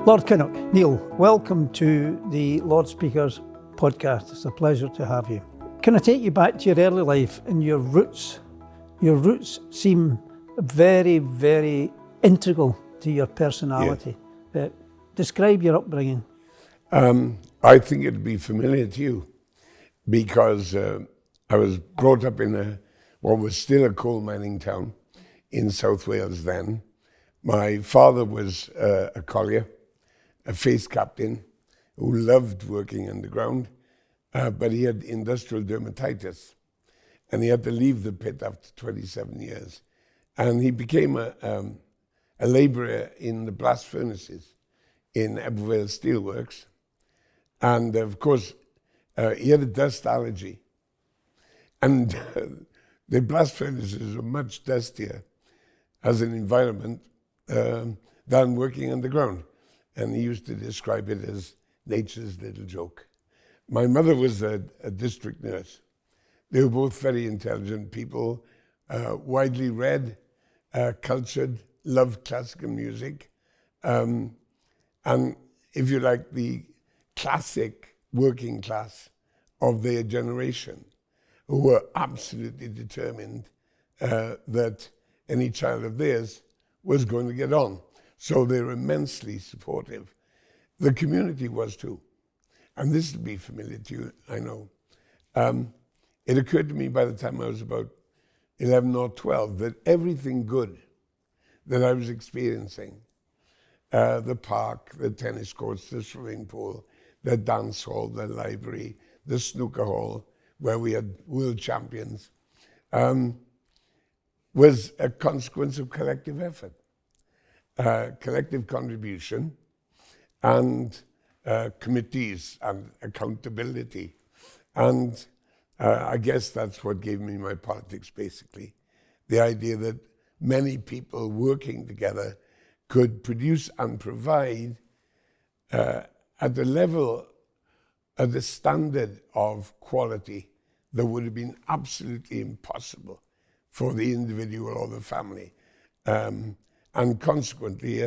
Lord Kinnock, Neil, welcome to the Lord Speaker's podcast. It's a pleasure to have you. Can I take you back to your early life and your roots? Your roots seem very, very integral to your personality. Yes. Describe your upbringing. I think it'd be familiar to you because I was brought up in what was still a coal mining town in South Wales then. My father was a collier, a face captain who loved working underground, but he had industrial dermatitis and he had to leave the pit after 27 years. And he became a labourer in the blast furnaces in Ebbw Steelworks. And of course, he had a dust allergy. And the blast furnaces are much dustier as an environment than working underground. And he used to describe it as nature's little joke. My mother was a district nurse. They were both very intelligent people, widely read, cultured, loved classical music. And if you like, the classic working class of their generation, who were absolutely determined that any child of theirs was going to get on. So they were immensely supportive. The community was too. And this will be familiar to you, I know. It occurred to me by the time I was about 11 or 12 that everything good that I was experiencing, the park, the tennis courts, the swimming pool, the dance hall, the library, the snooker hall, where we had world champions, was a consequence of collective effort, collective contribution, and committees and accountability. And I guess that's what gave me my politics, basically. The idea that many people working together could produce and provide at the level, at the standard of quality that would have been absolutely impossible for the individual or the family. And consequently,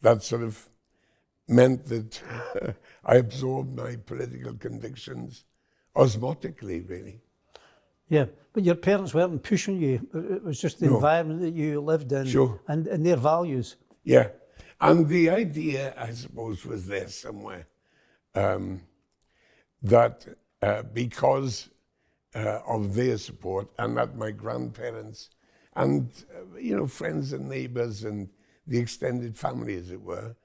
that sort of meant that I absorbed my political convictions osmotically, really. Yeah, but your parents weren't pushing you. It was just the environment that you lived in. Sure. and their values. Yeah, and the idea, I suppose, was there somewhere, that because of their support and that my grandparents and, friends and neighbors and the extended family, as it were,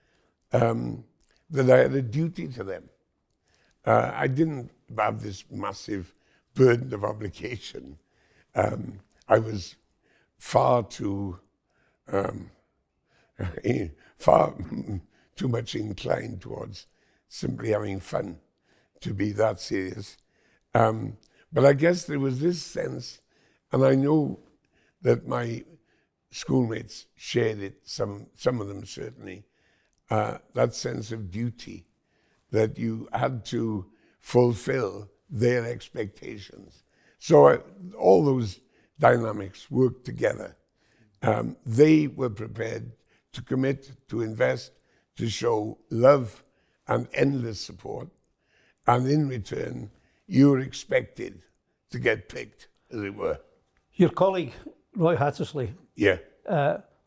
that I had a duty to them. I didn't have this massive burden of obligation. I was far too much inclined towards simply having fun to be that serious. But I guess there was this sense, and I know that my schoolmates shared it, some of them certainly, that sense of duty, that you had to fulfill their expectations. So all those dynamics worked together. They were prepared to commit, to invest, to show love and endless support. And in return, you were expected to get picked, as it were. Your colleague, Roy Hattersley, Yeah.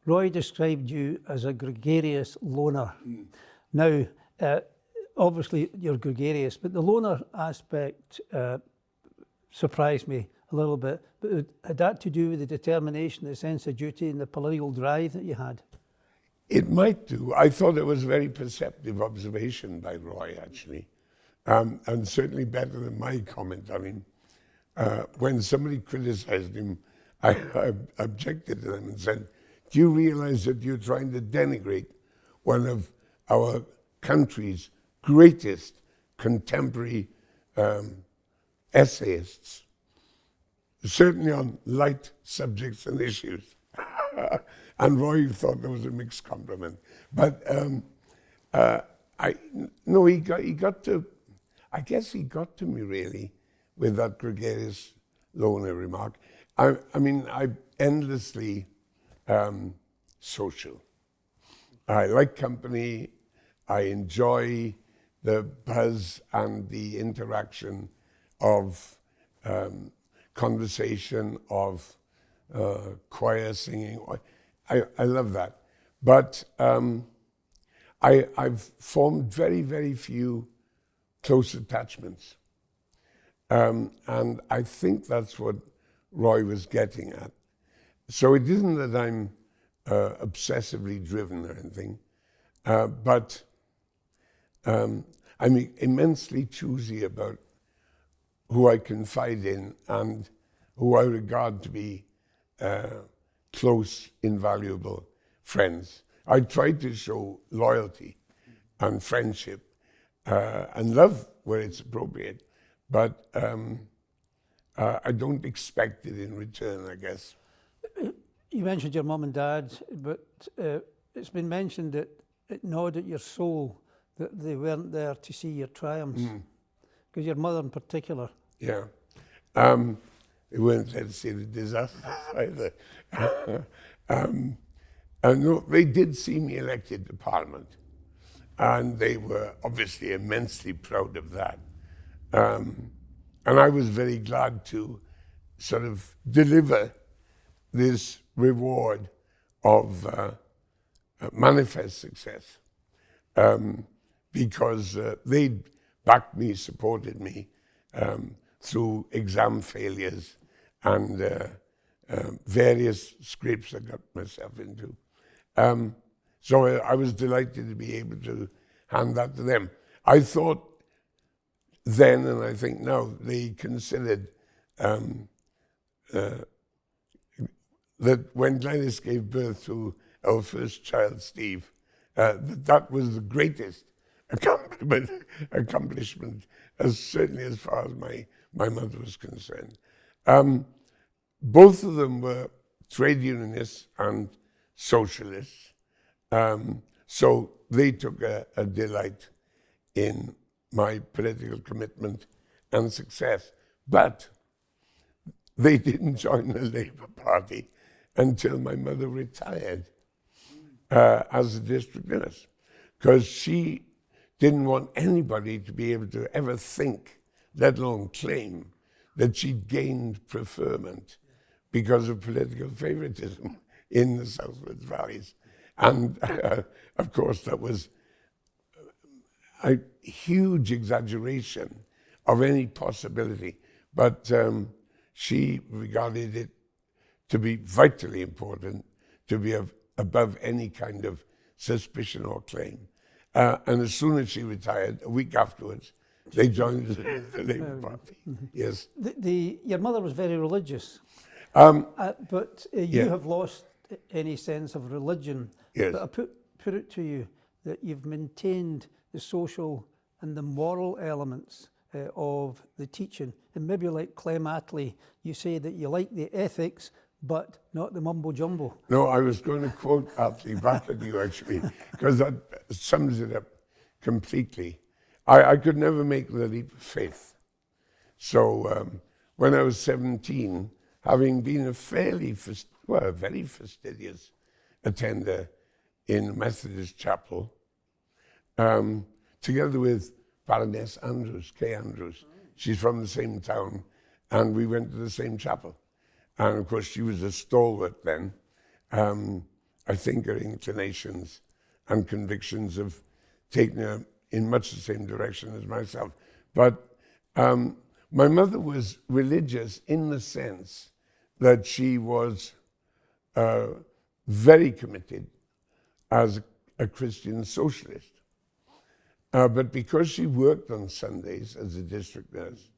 Roy described you as a gregarious loner. Now, obviously you're gregarious, but the loner aspect surprised me a little bit. But had that to do with the determination, the sense of duty and the political drive that you had? It might do. I thought it was a very perceptive observation by Roy, actually, and certainly better than my comment on him. When somebody criticized him, I objected to them and said, do you realize that you're trying to denigrate one of our country's greatest contemporary essayists, certainly on light subjects and issues? And Roy thought that was a mixed compliment. But he got to me really with that gregarious loner remark. I'm endlessly social. I like company. I enjoy the buzz and the interaction of conversation, of choir singing. I love that. But I've formed very, very few close attachments. And I think that's what Roy was getting at. So it isn't that I'm obsessively driven or anything, but I'm immensely choosy about who I confide in and who I regard to be close, invaluable friends. I try to show loyalty and friendship and love where it's appropriate, but I don't expect it in return, I guess. You mentioned your mum and dad, but it's been mentioned that it gnawed at your soul that they weren't there to see your triumphs. Because your mother in particular. Yeah. They weren't there to see the disaster either. No, they did see me elected to Parliament, and they were obviously immensely proud of that. And I was very glad to sort of deliver this reward of manifest success, because they backed me, supported me through exam failures and various scrapes I got myself into. So I was delighted to be able to hand that to them. I thought then, and I think now, they considered that when Glenys gave birth to our first child, Steve, that was the greatest accomplishment, certainly as far as my mother was concerned. Both of them were trade unionists and socialists, so they took a delight in my political commitment and success. But they didn't join the Labour Party until my mother retired as a district nurse, because she didn't want anybody to be able to ever think, let alone claim, that she'd gained preferment because of political favoritism in the Southwest Valleys. And of course, that was a huge exaggeration of any possibility. But she regarded it to be vitally important, to be above any kind of suspicion or claim. And as soon as she retired, a week afterwards, they joined the Labour Party. Yes. Your mother was very religious, but you Yeah. have lost any sense of religion. Yes. But I put it to you that you've maintained the social and the moral elements of the teaching. And maybe like Clem Attlee, you say that you like the ethics, but not the mumbo jumbo. No, I was going to quote Attlee back at you, actually, because that sums it up completely. I could never make the leap of faith. So when I was 17, having been a very fastidious attender in a Methodist chapel, together with Baroness Andrews, Kay Andrews. She's from the same town, and we went to the same chapel. And of course, she was a stalwart then. I think her inclinations and convictions have taken her in much the same direction as myself. But my mother was religious in the sense that she was very committed as a Christian socialist. But because she worked on Sundays as a district nurse,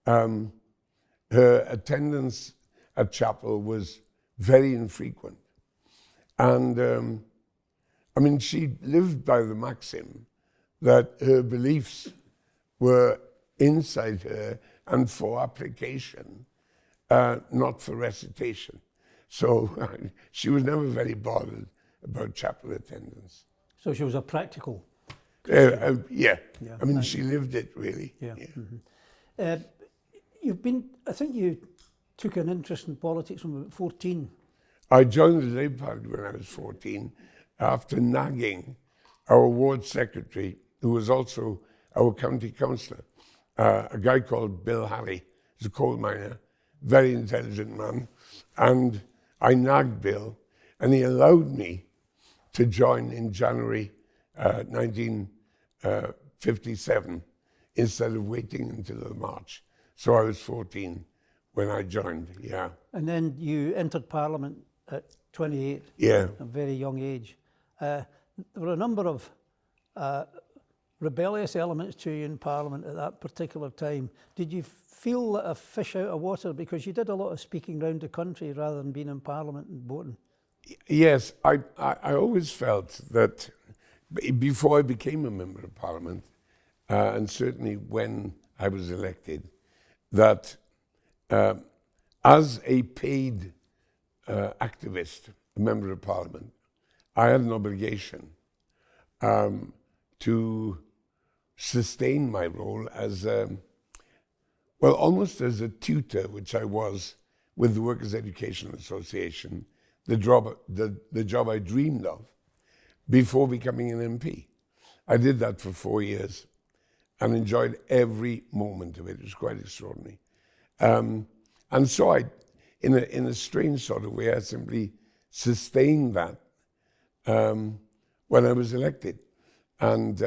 her attendance at chapel was very infrequent. And I mean, she lived by the maxim that her beliefs were inside her and for application, not for recitation. So she was never very bothered about chapel attendance. So she was a practical. Yeah. I mean, she lived it really. Yeah. Mm-hmm. I think you took an interest in politics when you were 14. I joined the Labour Party when I was 14 after nagging our ward secretary, who was also our county councillor, a guy called Bill Halley. He's a coal miner, very intelligent man. And I nagged Bill, and he allowed me to join in January 1957 instead of waiting until the March. So I was 14 when I joined, yeah. And then you entered Parliament at 28, Yeah. a very young age. There were a number of rebellious elements to you in Parliament at that particular time. Did you feel like a fish out of water? Because you did a lot of speaking round the country rather than being in Parliament and voting. Yes, I always felt that before I became a member of Parliament, and certainly when I was elected, that as a paid activist, a member of Parliament, I had an obligation to sustain my role as, well, almost as a tutor, which I was with the Workers' Education Association, the job I dreamed of before becoming an MP. I did that for 4 years and enjoyed every moment of it. It was quite extraordinary. And so I, in a strange sort of way, I simply sustained that when I was elected. And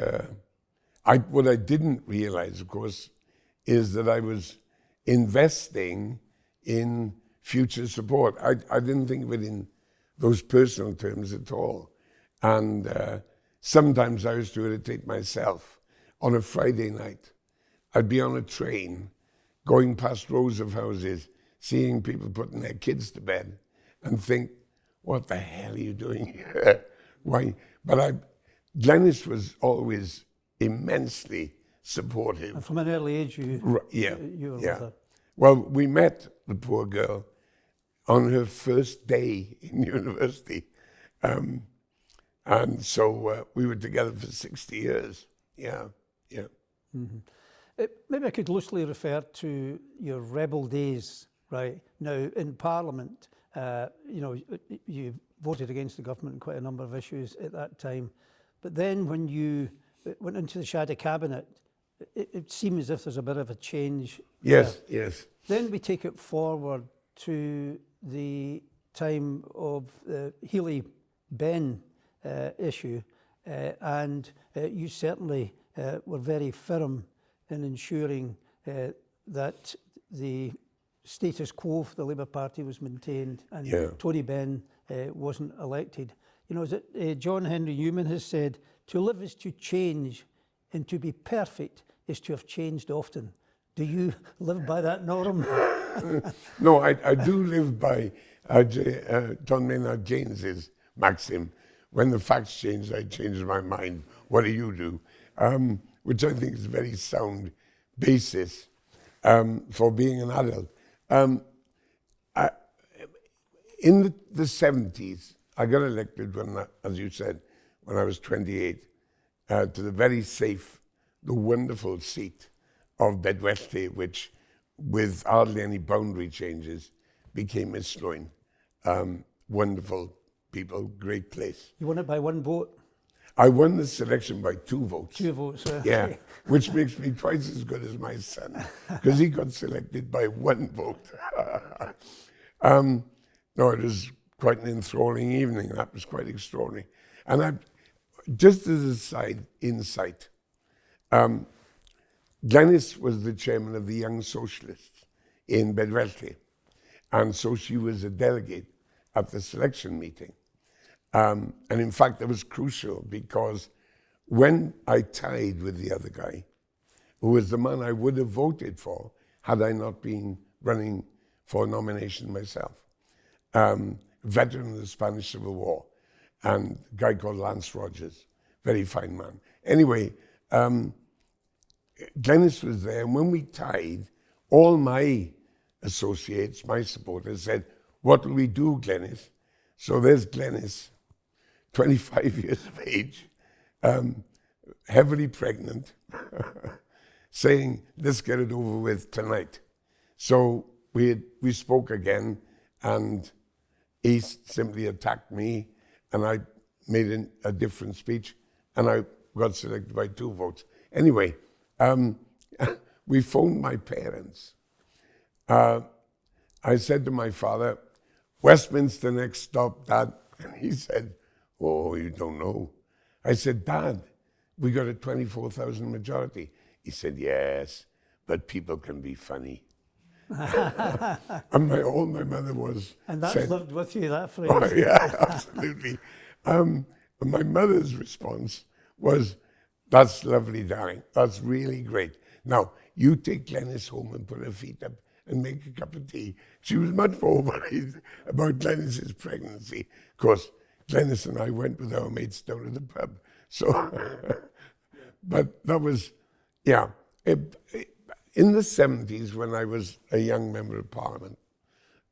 what I didn't realize, of course, is that I was investing in future support. I didn't think of it in those personal terms at all. And sometimes I used to irritate myself. On a Friday night, I'd be on a train, going past rows of houses, seeing people putting their kids to bed, and think, what the hell are you doing here? Why? But Glenys was always immensely supportive. And from an early age, you were with her. Well, we met the poor girl on her first day in university. And so we were together for 60 years. Yeah. Mm-hmm. Maybe I could loosely refer to your rebel days, right? Now, in Parliament, you voted against the government on quite a number of issues at that time. But then when you went into the shadow cabinet, it seemed as if there's a bit of a change. Yes. Then we take it forward to the time of the Healy-Benn issue, and you certainly were very firm in ensuring that the status quo for the Labour Party was maintained and Tony Benn wasn't elected. You know, as John Henry Newman has said, to live is to change, and to be perfect is to have changed often. Do you live by that norm? No, I do live by John Maynard Keynes's maxim. When the facts change, I change my mind. What do you do? Which I think is a very sound basis for being an adult. In the 70s, I got elected when, as you said, when I was 28, to the very safe, the wonderful seat of Bedwellty, which, with hardly any boundary changes, became Isloin. Wonderful people, great place. You won it by one vote? I won the selection by 2 votes. 2 votes, yeah, which makes me twice as good as my son, because he got selected by 1 vote. No, it was quite an enthralling evening. That was quite extraordinary. And just as a side insight, Glenys was the chairman of the Young Socialists in Bedwellty. And so she was a delegate at the selection meeting. And in fact, that was crucial because when I tied with the other guy, who was the man I would have voted for had I not been running for a nomination myself, veteran of the Spanish Civil War, and a guy called Lance Rogers, very fine man. Anyway, Glenys was there, and when we tied, all my associates, my supporters said, what will we do, Glenys? So there's Glenys, 25 years of age, heavily pregnant, saying, let's get it over with tonight. So we spoke again, and he simply attacked me, and I made a different speech, and I got selected by 2 votes. Anyway, we phoned my parents. I said to my father, Westminster next stop, Dad. And he said, oh, you don't know. I said, Dad, we got a 24,000 majority. He said, yes, but people can be funny. And all my mother was And that's said, lived with you, that phrase. oh, yeah, absolutely. My mother's response was, that's lovely, darling. That's really great. Now, you take Glenys home and put her feet up and make a cup of tea. She was much more worried about Glenys's pregnancy. Of course, Glenys and I went with our mates down to the pub. So, but that was, yeah. In the 70s, when I was a young member of Parliament,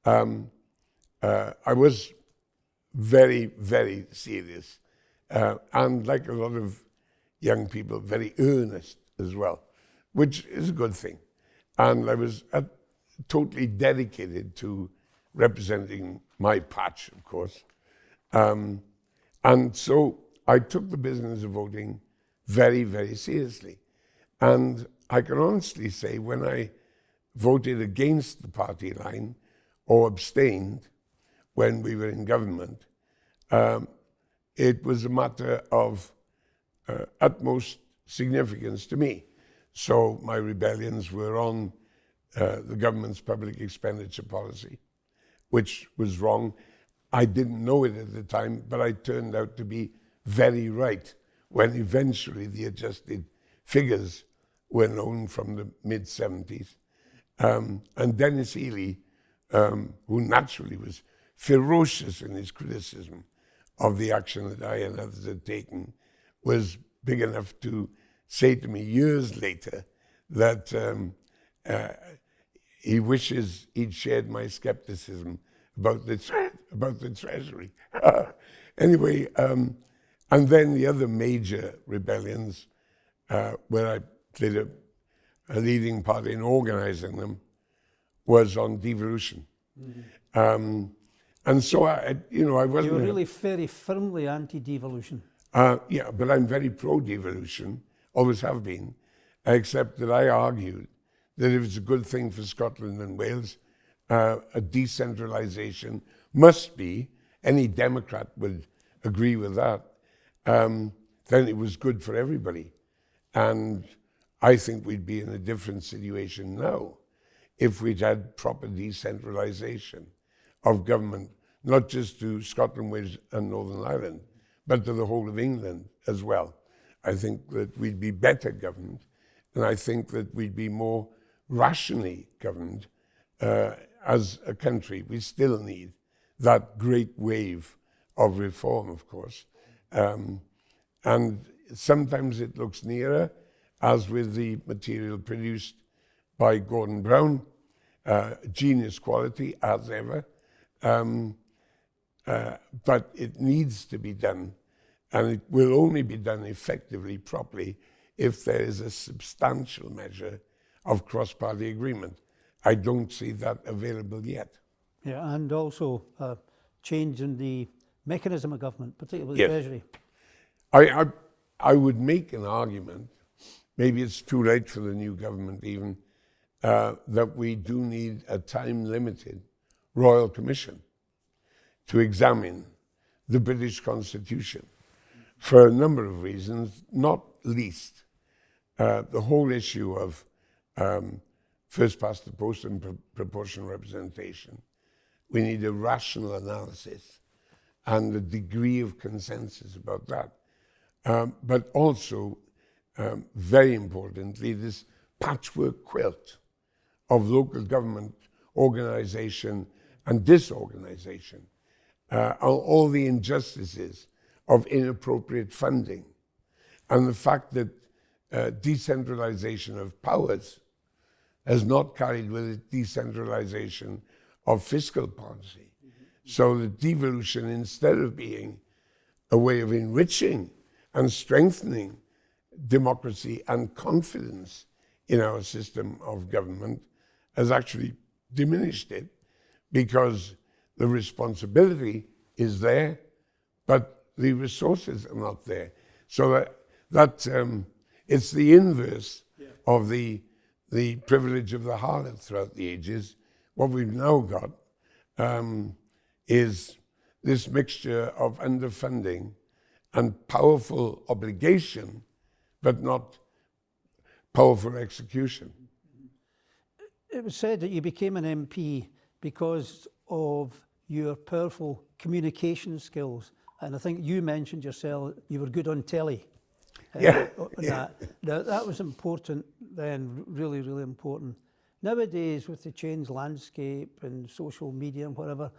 I was very, very serious. And like a lot of young people, very earnest as well, which is a good thing. And I was totally dedicated to representing my patch, of course. And so I took the business of voting very, very seriously. And I can honestly say when I voted against the party line or abstained when we were in government, it was a matter of utmost significance to me. So my rebellions were on the government's public expenditure policy, which was wrong. I didn't know it at the time, but I turned out to be very right when eventually the adjusted figures were known from the mid-70s. And Dennis Ely, who naturally was ferocious in his criticism of the action that I and others had taken, was big enough to say to me years later that he wishes he'd shared my skepticism about the Treasury. Anyway, and then the other major rebellions, where I played a leading part in organizing them, was on devolution. Mm-hmm. And so I wasn't. You were really very firmly anti-devolution. Yeah, but I'm very pro-devolution, always have been, except that I argued that if it's a good thing for Scotland and Wales, a decentralization must be, any Democrat would agree with that, then it was good for everybody. And I think we'd be in a different situation now if we'd had proper decentralization of government, not just to Scotland, Wales and Northern Ireland, but to the whole of England as well. I think that we'd be better governed, and I think that we'd be more rationally governed as a country. We still need that great wave of reform, of course. And sometimes it looks nearer, as with the material produced by Gordon Brown, genius quality as ever. But it needs to be done, and it will only be done effectively, properly, if there is a substantial measure of cross-party agreement. I don't see that available yet. Yeah, and also change in the mechanism of government, particularly Yes. the Treasury. I would make an argument, maybe it's too late for the new government even, that we do need a time-limited Royal Commission to examine the British Constitution for a number of reasons, not least the whole issue of first past the post and proportional representation. We need a rational analysis and a degree of consensus about that. But also, very importantly, this patchwork quilt of local government organization and disorganization, all the injustices of inappropriate funding, and the fact that decentralization of powers has not carried with it decentralization of fiscal policy. Mm-hmm. So the devolution, instead of being a way of enriching and strengthening democracy and confidence in our system of government, has actually diminished it, because the responsibility is there, but the resources are not there. So it's the inverse of the privilege of the harlot throughout the ages. What we've now got is this mixture of underfunding and powerful obligation, but not powerful execution. It was said that you became an MP because of your powerful communication skills. And I think you mentioned yourself, you were good on telly. Yeah. Now, that was important then, really, really important. Nowadays, with the changed landscape and social media and whatever,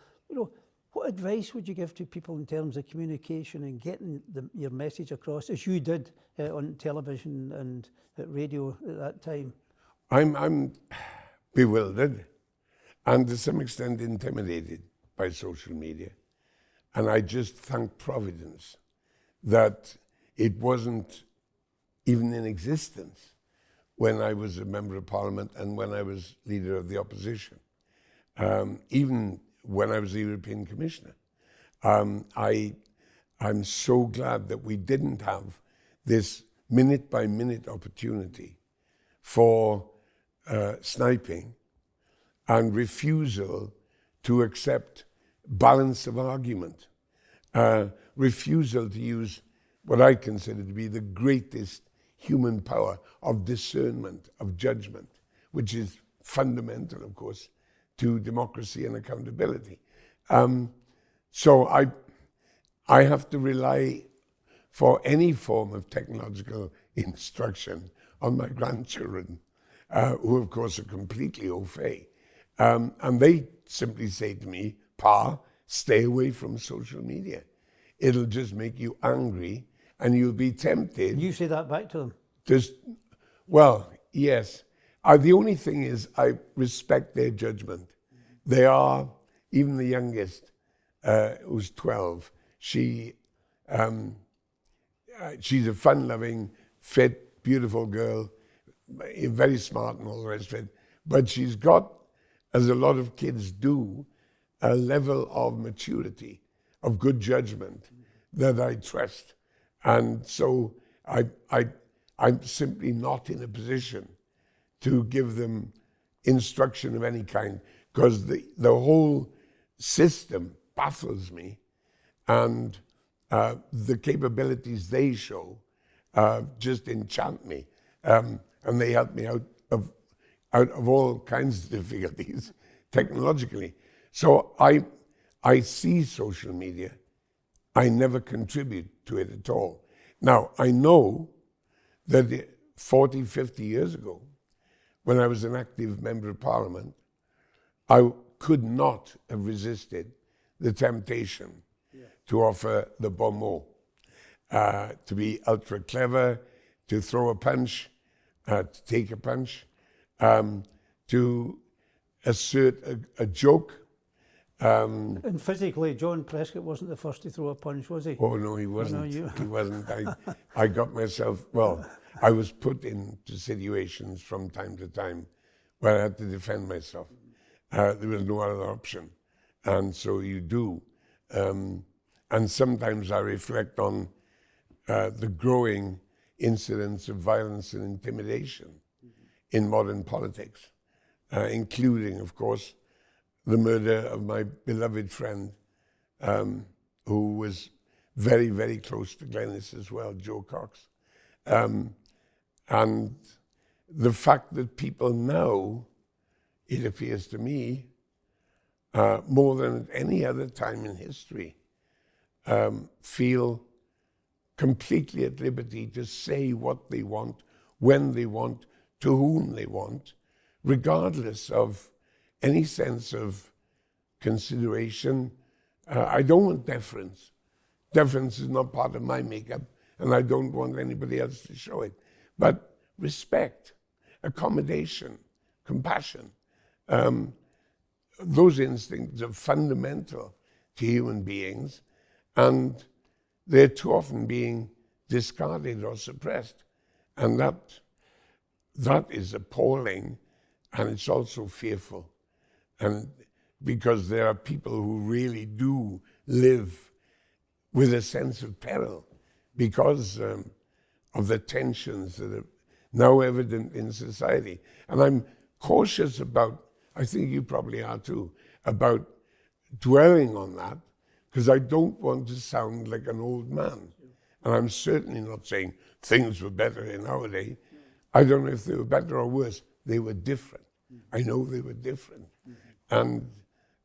what advice would you give to people in terms of communication and getting your message across, as you did on television and at radio at that time? I'm bewildered and to some extent intimidated by social media. And I just thank Providence that it wasn't even in existence when I was a member of Parliament and when I was leader of the opposition. Even when I was the European Commissioner. I'm so glad that we didn't have this minute-by-minute opportunity for sniping and refusal to accept balance of argument, refusal to use what I consider to be the greatest human power of discernment, of judgment, which is fundamental, of course, to democracy and accountability. So I have to rely for any form of technological instruction on my grandchildren, who of course are completely au fait. And they simply say to me, Pa, stay away from social media. It'll just make you angry and you'll be tempted. You say that back to them? Well, yes. The only thing is I respect their judgment. They are, even the youngest, who's 12, she's a fun-loving, fit, beautiful girl, very smart and all the rest of it. But she's got, as a lot of kids do, a level of maturity, of good judgment that I trust. And so I'm simply not in a position to give them instruction of any kind, because the whole system baffles me, and the capabilities they show just enchant me, and they help me out of all kinds of difficulties technologically. So I see social media. I never contribute to it at all. Now, I know that 40, 50 years ago, when I was an active member of Parliament, I could not have resisted the temptation to offer the bon mot, to be ultra clever, to throw a punch, to take a punch, to assert a joke. And physically, John Prescott wasn't the first to throw a punch, was he? Oh, no, he wasn't. No, He wasn't. I got myself, I was put into situations from time to time where I had to defend myself. There was no other option. And so you do. And sometimes I reflect on the growing incidents of violence and intimidation in modern politics, including, of course, the murder of my beloved friend, who was very, very close to Glenys as well, Joe Cox. And the fact that people now, it appears to me, more than at any other time in history, feel completely at liberty to say what they want, when they want, to whom they want, regardless of any sense of consideration. I don't want deference. Deference is not part of my makeup, and I don't want anybody else to show it. But respect, accommodation, compassion, those instincts are fundamental to human beings, and they're too often being discarded or suppressed. And that is appalling, and it's also fearful. And because there are people who really do live with a sense of peril because of the tensions that are now evident in society. And I'm cautious about, I think you probably are too, about dwelling on that, because I don't want to sound like an old man. And I'm certainly not saying things were better in our day. I don't know if they were better or worse. They were different. I know they were different. And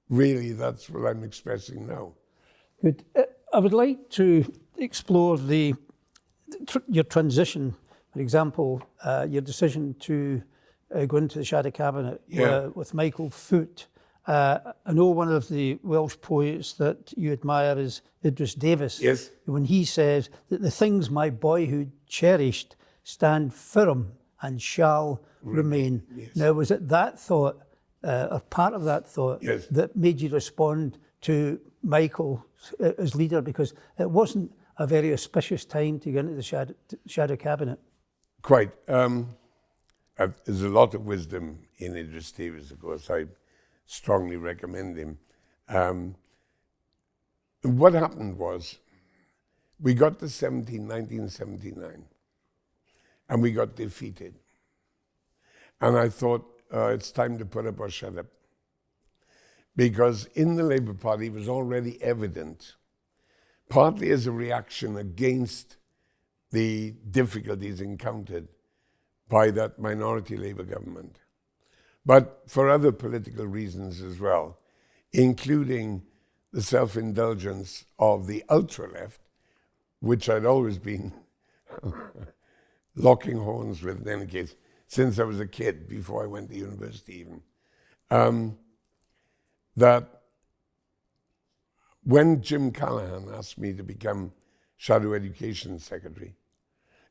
really, that's what I'm expressing now. Good. I would like to explore your transition. For example, your decision to go into the Shadow Cabinet with Michael Foot. I know one of the Welsh poets that you admire is Idris Davis. Yes. When he says that the things my boyhood cherished stand firm and shall remain. Yes. Now, was it that thought, or part of that thought, that made you respond to Michael as leader? Because it wasn't a very auspicious time to get into the Shadow Cabinet. Quite. There's a lot of wisdom in Idris Davis, of course. I strongly recommend him. What happened was, we got to 1979, and we got defeated. And I thought, it's time to put up or shut up. Because in the Labour Party, it was already evident, partly as a reaction against the difficulties encountered by that minority Labour government, but for other political reasons as well, including the self-indulgence of the ultra-left, which I'd always been locking horns with, in any case, since I was a kid, before I went to university even. That when Jim Callaghan asked me to become Shadow Education Secretary,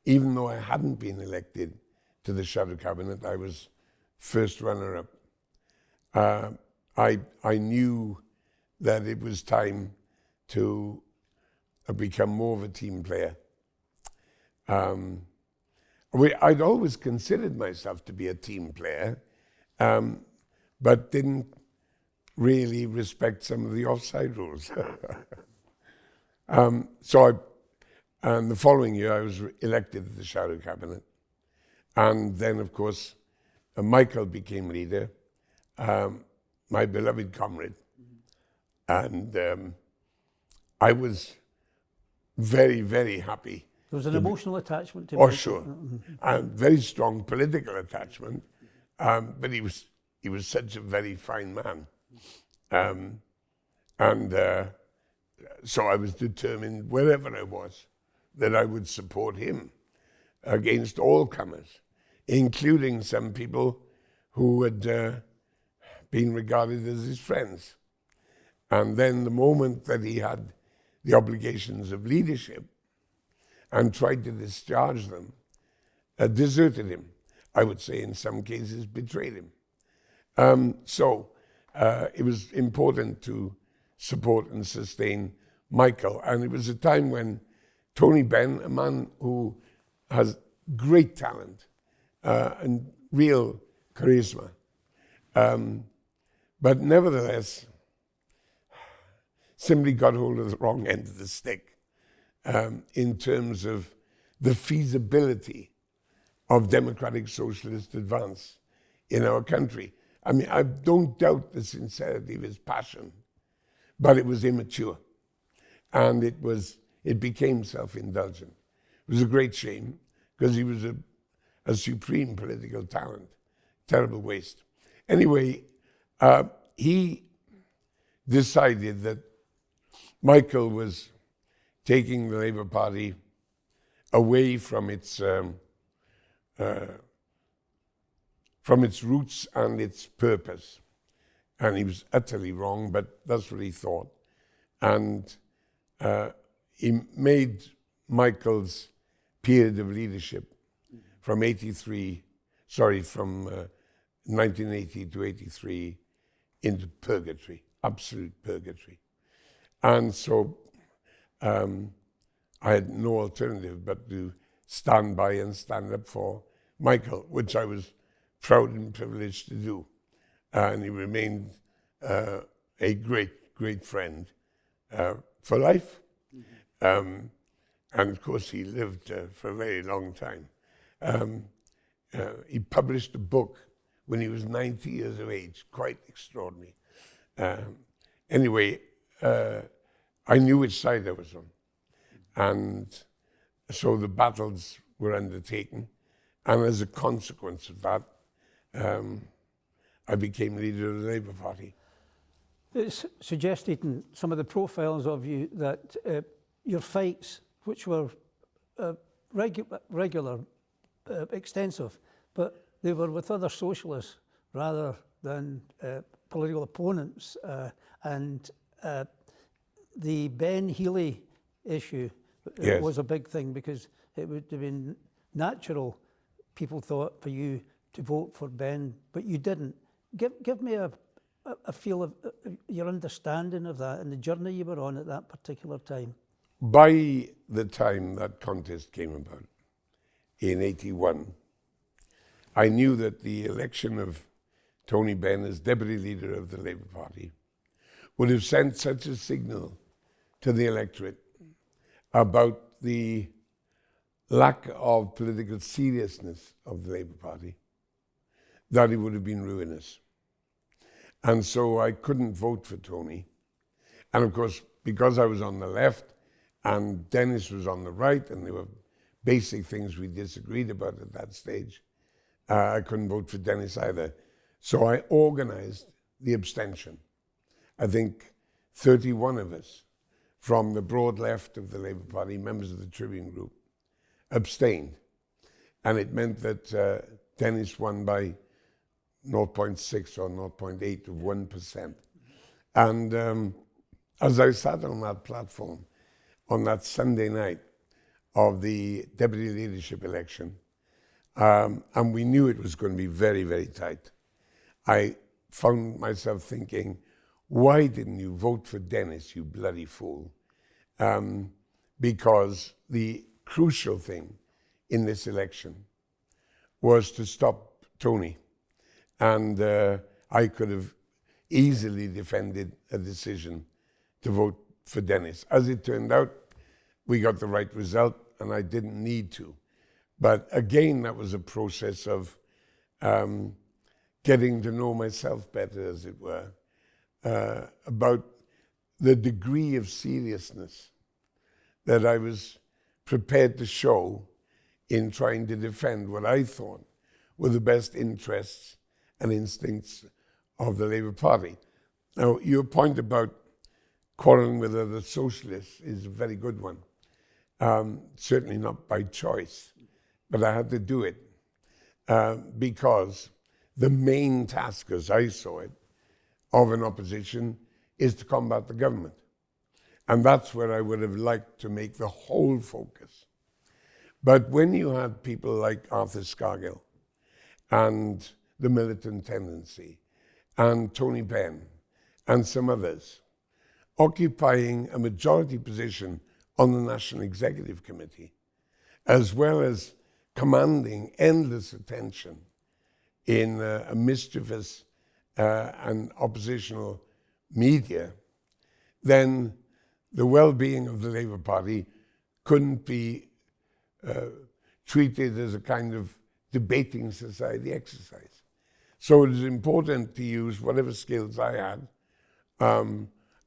even though I hadn't been elected to the Shadow Cabinet, I was first runner-up. I knew that it was time to become more of a team player. I'd always considered myself to be a team player, but didn't really respect some of the offside rules. And the following year, I was elected to the Shadow Cabinet. And then, of course, Michael became leader, my beloved comrade. And I was very, very happy. There was an emotional attachment to Michael. Oh, sure. Very strong political attachment. But he was such a very fine man. So I was determined, wherever I was, that I would support him against all comers, including some people who had been regarded as his friends. And then the moment that he had the obligations of leadership and tried to discharge them, deserted him. I would say in some cases betrayed him. So it was important to support and sustain Michael. And it was a time when Tony Benn, a man who has great talent and real charisma, but nevertheless simply got hold of the wrong end of the stick in terms of the feasibility of democratic socialist advance in our country. I mean, I don't doubt the sincerity of his passion, but it was immature, and it became self-indulgent. It was a great shame, because he was a supreme political talent. Terrible waste. Anyway, he decided that Michael was taking the Labour Party away from its roots and its purpose. And he was utterly wrong, but that's what he thought. And he made Michael's period of leadership from 1980 to 83 into purgatory, absolute purgatory. And so I had no alternative but to stand by and stand up for Michael, which I was proud and privileged to do. And he remained a great, great friend for life. and of course he lived for a very long time. He published a book when he was 90 years of age, quite extraordinary. Anyway, I knew which side I was on. And so the battles were undertaken. And as a consequence of that, I became leader of the Labour Party. It's suggested in some of the profiles of you that your fights, which were regular, extensive, but they were with other socialists rather than political opponents. And the Ben Healy issue Yes. was a big thing, because it would have been natural, people thought, for you to vote for Ben, but you didn't. Give me a feel of your understanding of that and the journey you were on at that particular time. By the time that contest came about in 81, I knew that the election of Tony Benn as deputy leader of the Labour Party would have sent such a signal to the electorate about the lack of political seriousness of the Labour Party that it would have been ruinous. And so I couldn't vote for Tony. And of course, because I was on the left and Dennis was on the right, and there were basic things we disagreed about at that stage, I couldn't vote for Dennis either. So I organized the abstention. I think 31 of us from the broad left of the Labour Party, members of the Tribune Group, abstained. And it meant that Dennis won by 0.6 or 0.8 of 1%. And as I sat on that platform on that Sunday night of the deputy leadership election, and we knew it was going to be very, very tight, I found myself thinking, why didn't you vote for Dennis, you bloody fool? Because the crucial thing in this election was to stop Tony. And I could have easily defended a decision to vote for Dennis. As it turned out, we got the right result, and I didn't need to. But again, that was a process of getting to know myself better, as it were, about the degree of seriousness that I was prepared to show in trying to defend what I thought were the best interests and instincts of the Labour Party. Now, your point about quarrelling with other socialists is a very good one. Certainly not by choice, but I had to do it because the main task, as I saw it, of an opposition is to combat the government. And that's where I would have liked to make the whole focus. But when you had people like Arthur Scargill and the Militant Tendency and Tony Benn and some others occupying a majority position on the National Executive Committee, as well as commanding endless attention in a mischievous and oppositional media, then the well-being of the Labour Party couldn't be treated as a kind of debating society exercise. So it is important to use whatever skills I had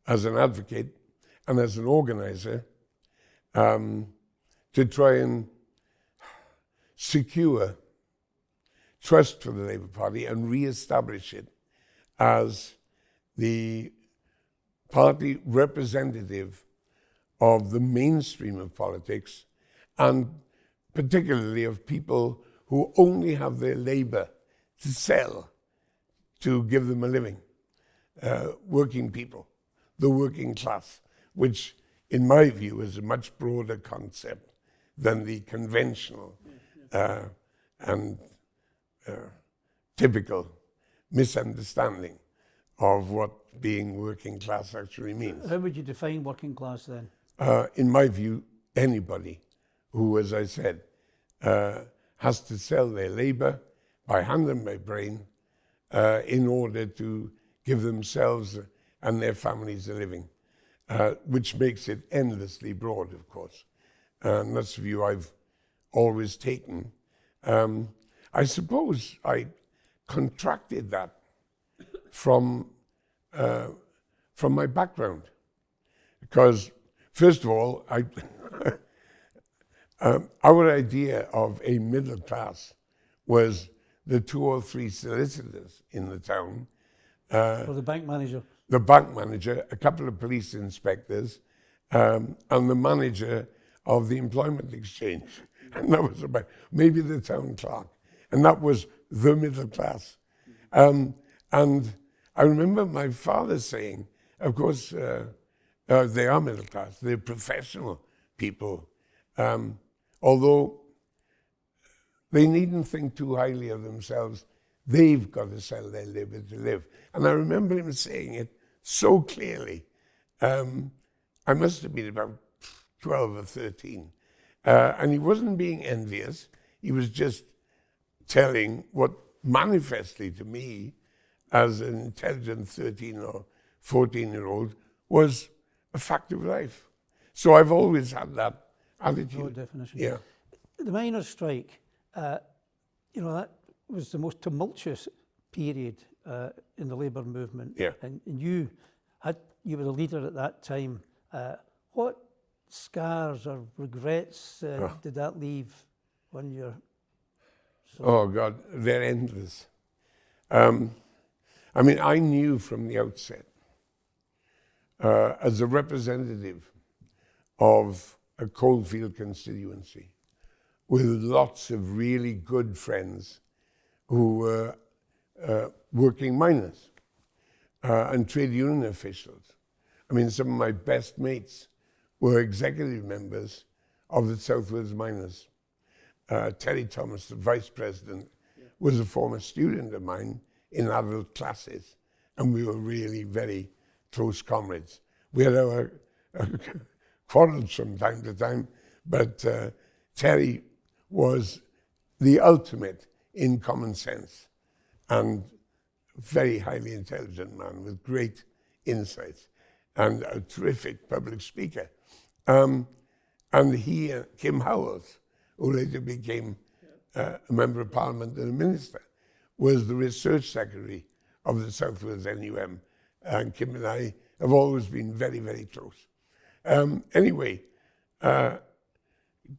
as an advocate and as an organizer to try and secure trust for the Labour Party and re-establish it as the party representative of the mainstream of politics, and particularly of people who only have their labour to sell to give them a living. Working people, the working class, which in my view is a much broader concept than the conventional and typical misunderstanding of what being working class actually means. How would you define working class then? In my view, anybody who, as I said, has to sell their labour by hand and by brain in order to give themselves and their families a living, which makes it endlessly broad, of course. and that's the view I've always taken. I suppose I contracted that from my background, because first of all, our idea of a middle class was the 2 or 3 solicitors in the town, Or the bank manager. the bank manager, a couple of police inspectors, and the manager of the employment exchange. And that was about maybe the town clerk. And that was the middle class. And I remember my father saying, of course, they are middle class, they're professional people, although they needn't think too highly of themselves. They've got to sell their labor to live. And I remember him saying it so clearly. I must have been about 12 or 13. And he wasn't being envious. He was just telling what manifestly to me, as an intelligent 13 or 14-year-old, was a fact of life. So I've always had that attitude. No definition. Yeah. The miners' strike, that was the most tumultuous period in the labour movement. Yeah. And you were the leader at that time. What scars or regrets did that leave on your soul? Oh God, they're endless. I knew from the outset, as a representative of a coalfield constituency with lots of really good friends who were working miners and trade union officials. Some of my best mates were executive members of the South Wales Miners. Terry Thomas, the vice president, was a former student of mine in adult classes, and we were really very close comrades. We had our quarrels from time to time, but Terry was the ultimate in common sense and very highly intelligent man with great insights and a terrific public speaker. And he, Kim Howells, who later became a member of parliament and a minister, was the research secretary of the South Wales NUM. And Kim and I have always been very, very close.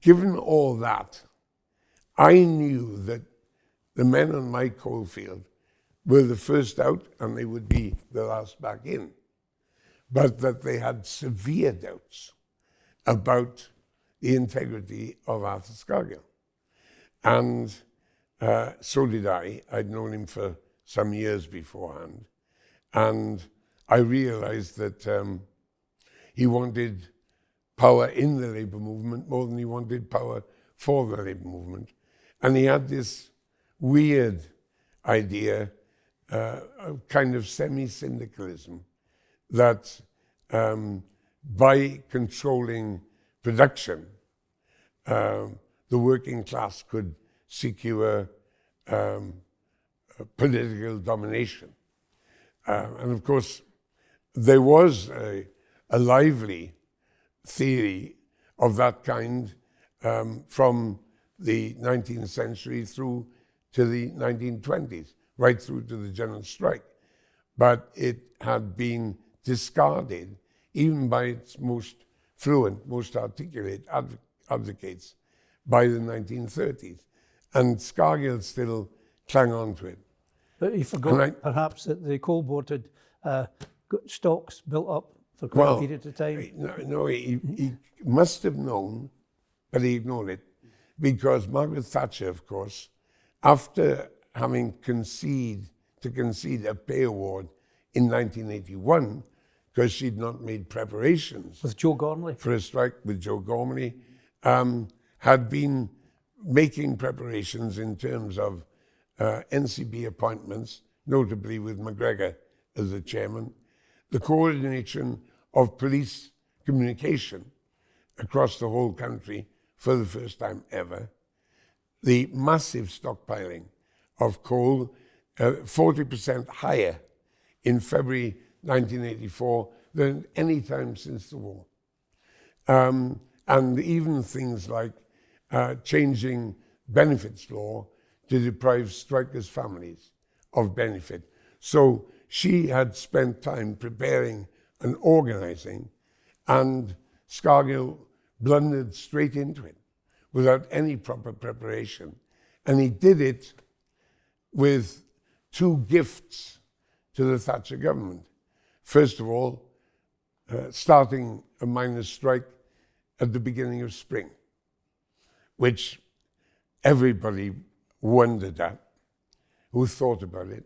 Given all that, I knew that the men on my coalfield were the first out and they would be the last back in, but that they had severe doubts about the integrity of Arthur Scargill. And so did I. I'd known him for some years beforehand. And I realized that he wanted power in the labor movement more than he wanted power for the labor movement. And he had this weird idea, of kind of semi-syndicalism, that by controlling production, the working class could secure political domination. And of course, there was a lively theory of that kind from the 19th century through to the 1920s, right through to the general strike. But it had been discarded even by its most fluent, most articulate advocates by the 1930s. And Scargill still clung on to it. But you forgot perhaps that the coal board had got stocks built up for quite a period of time. No, he must have known, but he ignored it. Because Margaret Thatcher, of course, after having conceded a pay award in 1981, because she'd not made preparations with Joe Gormley for a strike with Joe Gormley, had been making preparations in terms of NCB appointments, notably with McGregor as the chairman, the coordination of police communication across the whole country for the first time ever, the massive stockpiling of coal, 40% higher in February 1984 than any time since the war. and even things like changing benefits law to deprive strikers' families of benefit. So she had spent time preparing and organising, and Scargill blundered straight into it without any proper preparation. And he did it with two gifts to the Thatcher government. First of all, starting a miners' strike at the beginning of spring, which everybody wondered at, who thought about it.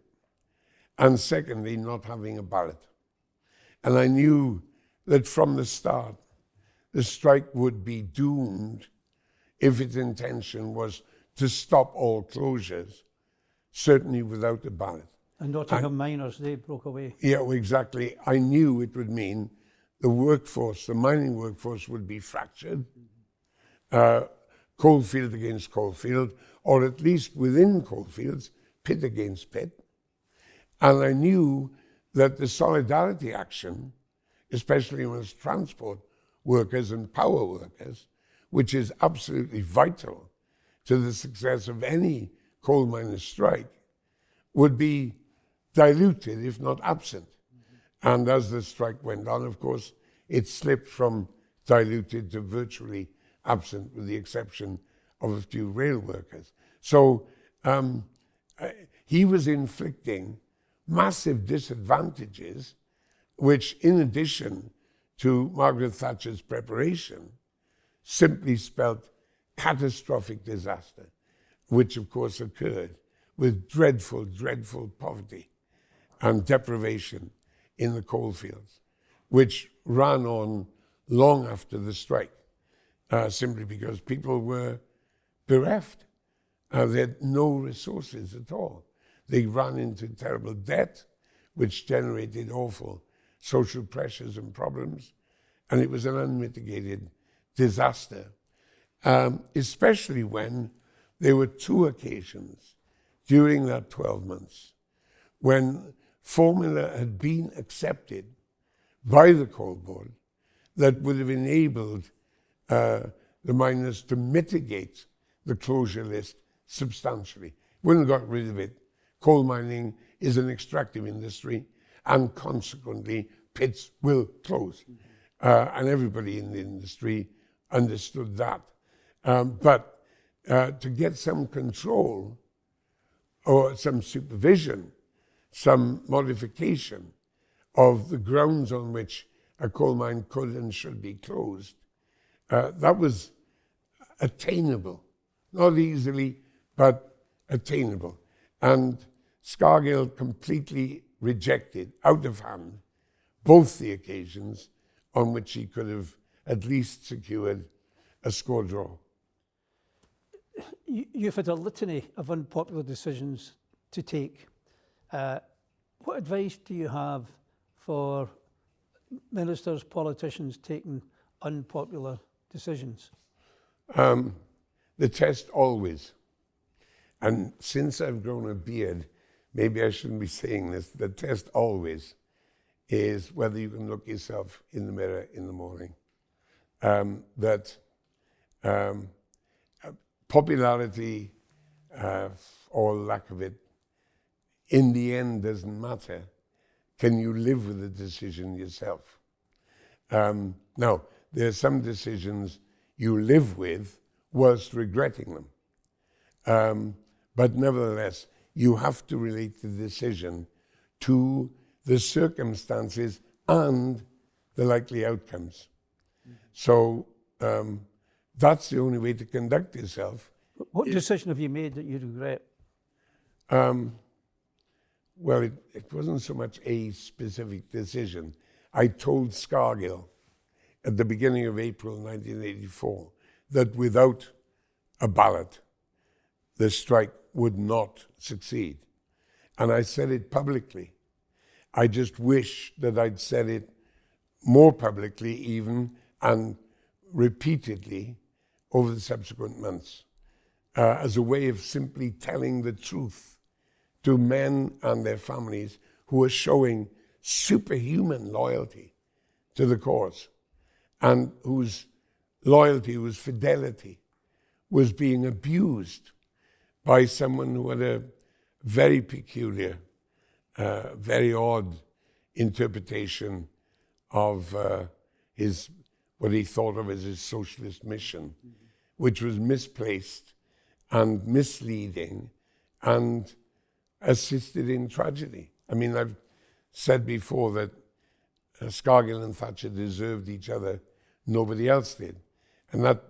And secondly, not having a ballot. And I knew that from the start, the strike would be doomed if its intention was to stop all closures, certainly without a ballot. And Nottingham miners, they broke away. Yeah, well, exactly. I knew it would mean the workforce, the mining workforce, would be fractured, coalfield against coalfield, or at least within coalfields, pit against pit. And I knew that the solidarity action, especially amongst transport workers and power workers, which is absolutely vital to the success of any coal miners' strike, would be diluted, if not absent. And as the strike went on, of course, it slipped from diluted to virtually absent, with the exception of a few rail workers. So he was inflicting massive disadvantages, which, in addition to Margaret Thatcher's preparation, simply spelt catastrophic disaster, which of course occurred with dreadful, dreadful poverty and deprivation in the coalfields, which ran on long after the strike, simply because people were bereft. They had no resources at all. They ran into terrible debt, which generated awful social pressures and problems, and it was an unmitigated disaster, especially when there were two occasions during that 12 months when formula had been accepted by the coal board that would have enabled the miners to mitigate the closure list substantially. Wouldn't have got rid of it. Coal mining is an extractive industry, and consequently pits will close. And everybody in the industry understood that. But to get some control or some supervision, some modification of the grounds on which a coal mine could and should be closed, that was attainable. Not easily, but attainable. And Scargill completely rejected, out of hand, both the occasions on which he could have at least secured a score draw. You've had a litany of unpopular decisions to take. What advice do you have for ministers, politicians taking unpopular decisions? The test always, and since I've grown a beard, maybe I shouldn't be saying this, the test always is whether you can look yourself in the mirror in the morning. Popularity or lack of it, in the end, doesn't matter. Can you live with the decision yourself? Now, there are some decisions you live with whilst regretting them. But nevertheless, you have to relate the decision to the circumstances and the likely outcomes. So that's the only way to conduct yourself. What decision have you made that you regret? Well, it wasn't so much a specific decision. I told Scargill at the beginning of April 1984 that without a ballot, the strike would not succeed. And I said it publicly. I just wish that I'd said it more publicly even and repeatedly over the subsequent months as a way of simply telling the truth to men and their families who are showing superhuman loyalty to the cause and whose loyalty, was fidelity, was being abused by someone who had a very peculiar, very odd interpretation of what he thought of as his socialist mission, which was misplaced and misleading and assisted in tragedy. I mean, I've said before that Scargill and Thatcher deserved each other, nobody else did. And that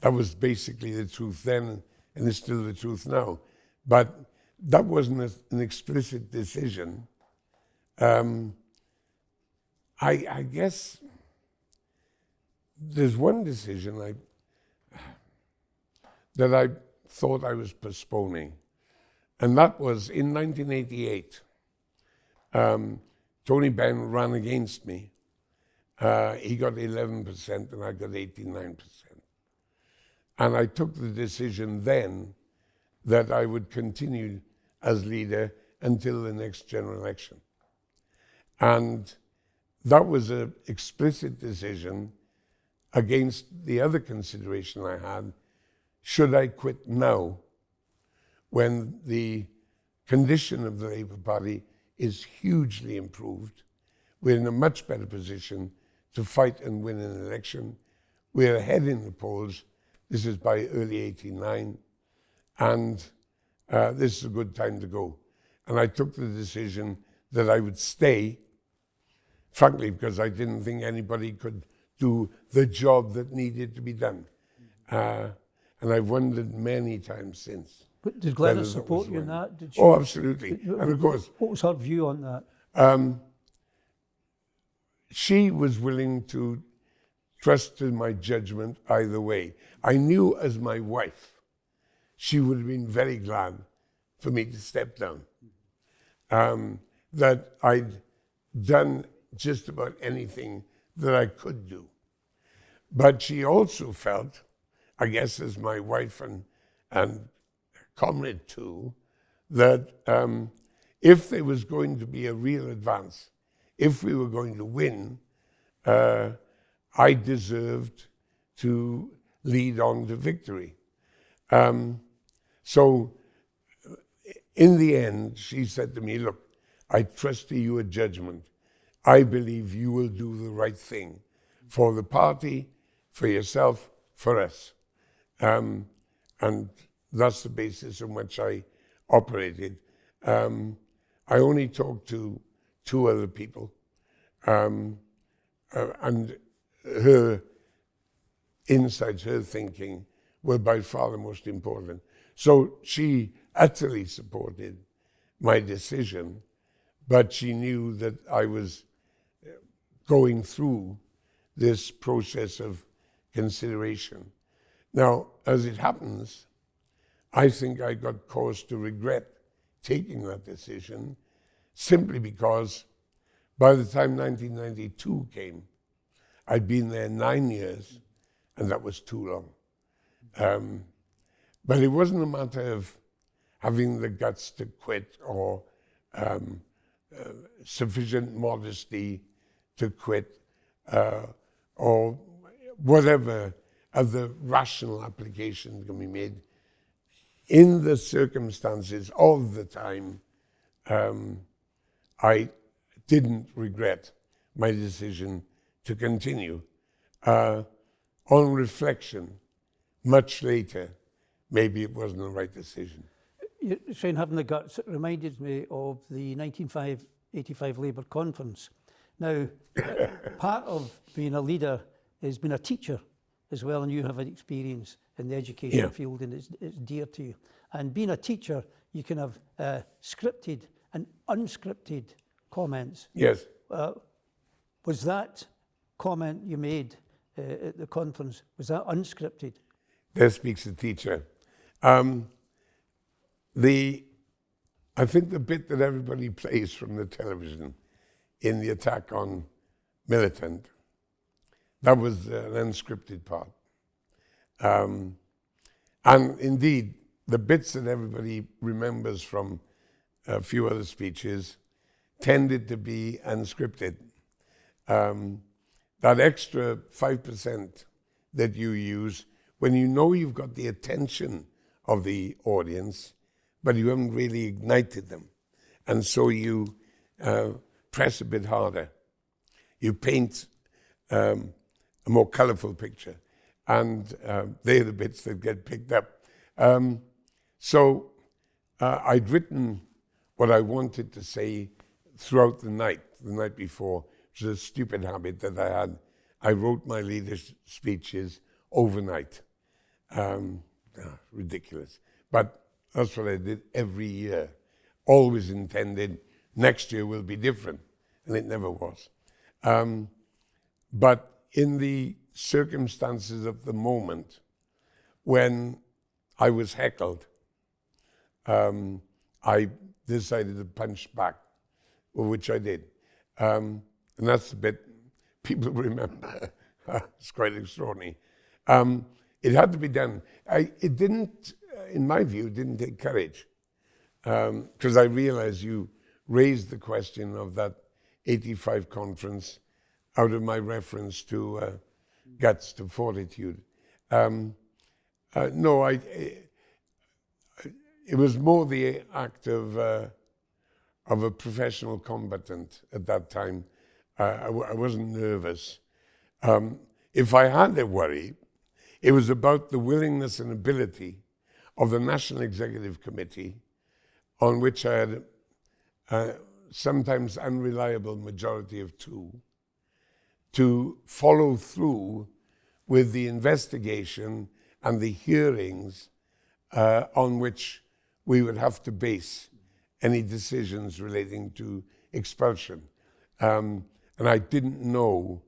was basically the truth then, and it's still the truth now. But that wasn't an explicit decision. I guess there's one decision that I thought I was postponing, and that was in 1988. Tony Benn ran against me. He got 11% and I got 89%. And I took the decision then that I would continue as leader until the next general election. And that was an explicit decision against the other consideration I had. Should I quit now when the condition of the Labour Party is hugely improved? We're in a much better position to fight and win an election. We're ahead in the polls. This is by early 89. And this is a good time to go. And I took the decision that I would stay, frankly, because I didn't think anybody could do the job that needed to be done. And I've wondered many times since. But did Glenys support you in that? Did she, Oh, absolutely. And of course, what was her view on that? she was willing to trust in my judgment either way. I knew as my wife, she would have been very glad for me to step down. That I'd done just about anything that I could do. But she also felt, I guess as my wife and comrade too, that if there was going to be a real advance, if we were going to win, I deserved to lead on to victory. So in the end, she said to me, look, I trust to your judgment. I believe you will do the right thing for the party, for yourself, for us. And that's the basis on which I operated. I only talked to 2 other people, and her insights, her thinking, were by far the most important. So she utterly supported my decision, but she knew that I was going through this process of consideration. Now, as it happens, I think I got cause to regret taking that decision simply because by the time 1992 came, I'd been there 9 years, and that was too long. But it wasn't a matter of having the guts to quit or sufficient modesty to quit or whatever other rational application can be made. In the circumstances of the time, I didn't regret my decision to continue. On reflection, much later, maybe it wasn't the right decision. Saying having the guts, it reminded me of the 1985 Labour conference. Now, part of being a leader is being a teacher as well, and you have an experience in the education field, and it's dear to you. And being a teacher, you can have scripted and unscripted comments. Yes. Was that comment you made at the conference, was that unscripted? There speaks the teacher. I think the bit that everybody plays from the television in the attack on Militant, that was an unscripted part. And indeed, the bits that everybody remembers from a few other speeches tended to be unscripted. That extra 5% that you use when you know you've got the attention of the audience, but you haven't really ignited them. And so you press a bit harder. You paint a more colorful picture. And they're the bits that get picked up. So I'd written what I wanted to say throughout the night before, which is a stupid habit that I had. I wrote my leadership speeches overnight. Ridiculous. But that's what I did every year. Always intended next year will be different. And it never was. But in the circumstances of the moment, when I was heckled, I decided to punch back, which I did. And that's the bit people remember. It's quite extraordinary. It had to be done. It didn't, in my view, didn't take courage. Because I realized you raised the question of that 85 conference out of my reference to guts, to fortitude. No, it was more the act of a professional combatant at that time. I wasn't nervous. If I had a worry, it was about the willingness and ability of the National Executive Committee, on which I had a sometimes unreliable majority of 2, to follow through with the investigation and the hearings on which we would have to base any decisions relating to expulsion. And I didn't know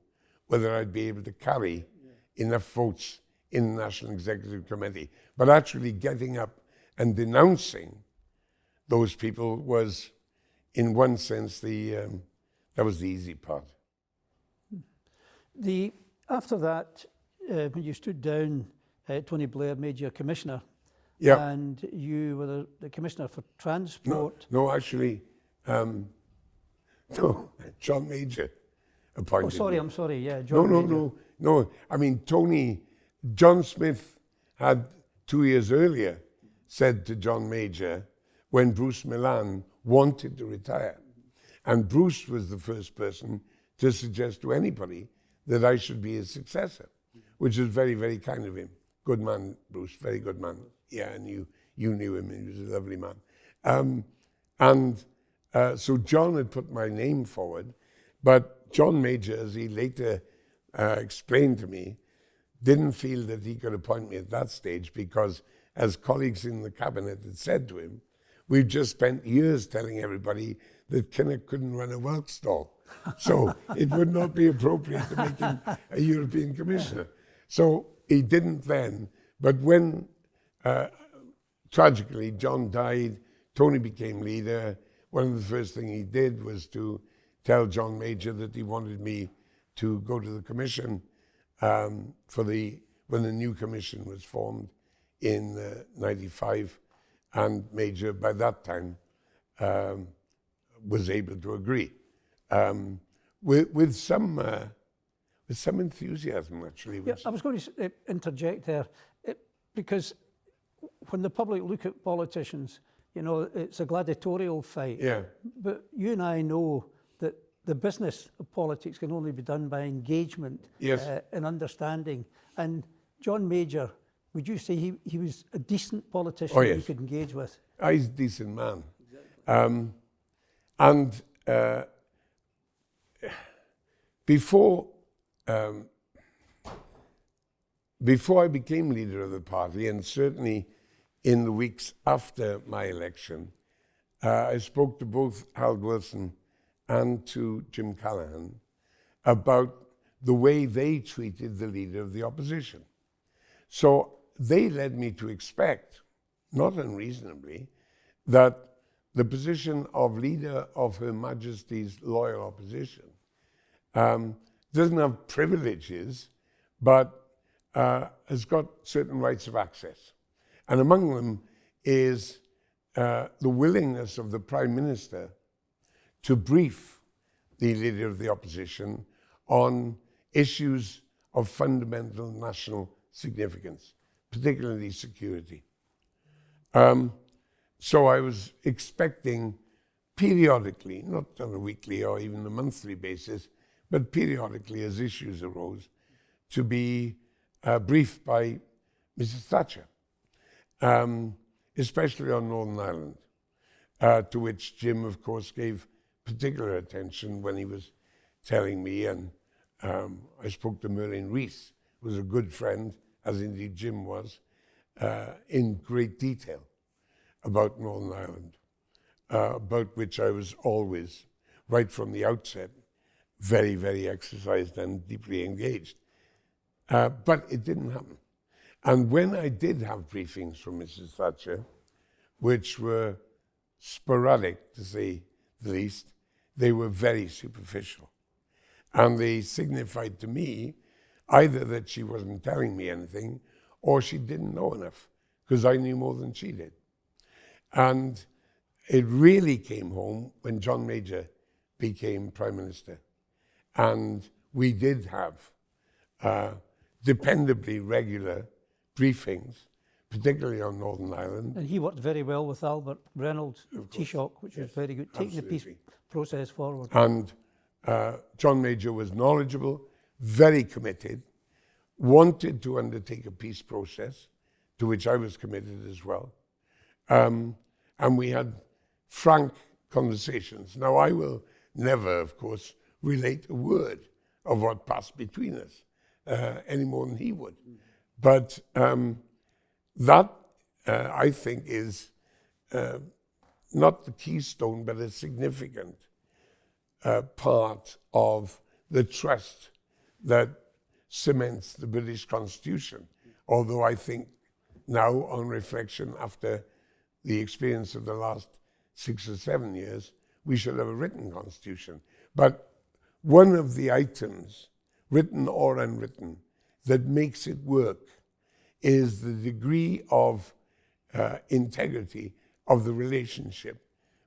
whether I'd be able to carry enough votes in the National Executive Committee. But actually getting up and denouncing those people was, in one sense, that was the easy part. After that, when you stood down, Tony Blair made you a commissioner. Yeah. And you were the commissioner for transport. No, actually, no, John Major appointed Oh, sorry, me. I'm sorry, yeah, John Major. No. I mean, John Smith had 2 years earlier said to John Major, when Bruce Milan wanted to retire, and Bruce was the first person to suggest to anybody that I should be his successor, which was very, very kind of him. Good man, Bruce, very good man. Yeah, and you knew him, and he was a lovely man. So John had put my name forward, but John Major, as he later explained to me, didn't feel that he could appoint me at that stage because, as colleagues in the cabinet had said to him, we've just spent years telling everybody that Kinnock couldn't run a work stall. So it would not be appropriate to make him a European commissioner. So he didn't then, but when tragically John died, Tony became leader, one of the first things he did was to tell John Major that he wanted me to go to the commission when the new commission was formed in 95, and Major by that time was able to agree with some enthusiasm, actually. Yeah, I was going to interject there because when the public look at politicians, you know, it's a gladiatorial fight. Yeah. But you and I know that the business of politics can only be done by engagement. Yes. And understanding. And John Major, would you say he was a decent politician Oh, yes. you could engage with? He's a decent man. Before I became leader of the party, and certainly in the weeks after my election, I spoke to both Hal Wilson and to Jim Callaghan about the way they treated the leader of the opposition. So they led me to expect, not unreasonably, that the position of leader of Her Majesty's loyal opposition doesn't have privileges, but has got certain rights of access. And among them is the willingness of the Prime Minister to brief the leader of the opposition on issues of fundamental national significance, particularly security. So I was expecting periodically, not on a weekly or even a monthly basis, but periodically as issues arose, to be briefed by Mrs. Thatcher, especially on Northern Ireland, to which Jim, of course, gave particular attention when he was telling me, and I spoke to Merlin Rees, who was a good friend, as indeed Jim was, in great detail about Northern Ireland, about which I was always, right from the outset, very, very exercised and deeply engaged. But it didn't happen. And when I did have briefings from Mrs. Thatcher, which were sporadic, to say the least, they were very superficial. And they signified to me either that she wasn't telling me anything or she didn't know enough, because I knew more than she did. And it really came home when John Major became Prime Minister. And we did have dependably regular briefings, particularly on Northern Ireland. And he worked very well with Albert Reynolds, Taoiseach, which was very good, taking the peace process forward. And John Major was knowledgeable, very committed, wanted to undertake a peace process, to which I was committed as well. And we had frank conversations. Now, I will never, of course, relate a word of what passed between us, any more than he would. But that, I think, is not the keystone, but a significant part of the trust that cements the British Constitution. Although I think now, on reflection, after the experience of the last 6 or 7 years, we should have a written constitution. But one of the items, written or unwritten, that makes it work is the degree of integrity of the relationship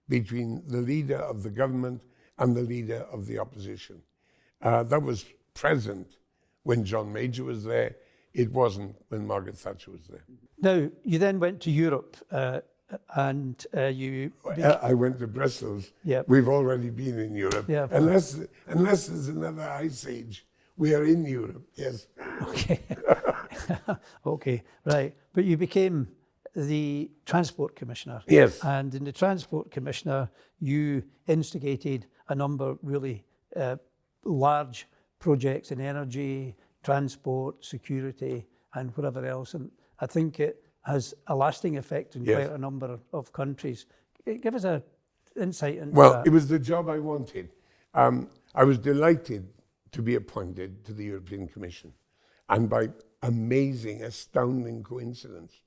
between the leader of the government and the leader of the opposition. That was present when John Major was there. It wasn't when Margaret Thatcher was there. Now, you then went to Europe and you... I went to Brussels. Yep. We've already been in Europe. Yeah, unless there's another ice age, we are in Europe, yes. Okay. Okay, right. But you became the Transport Commissioner. Yes. And in the Transport Commissioner, you instigated a number of really large projects in energy, transport, security, and whatever else. And I think it has a lasting effect in quite a number of countries. Give us an insight into that. It was the job I wanted. I was delighted to be appointed to the European Commission. And by amazing, astounding coincidence,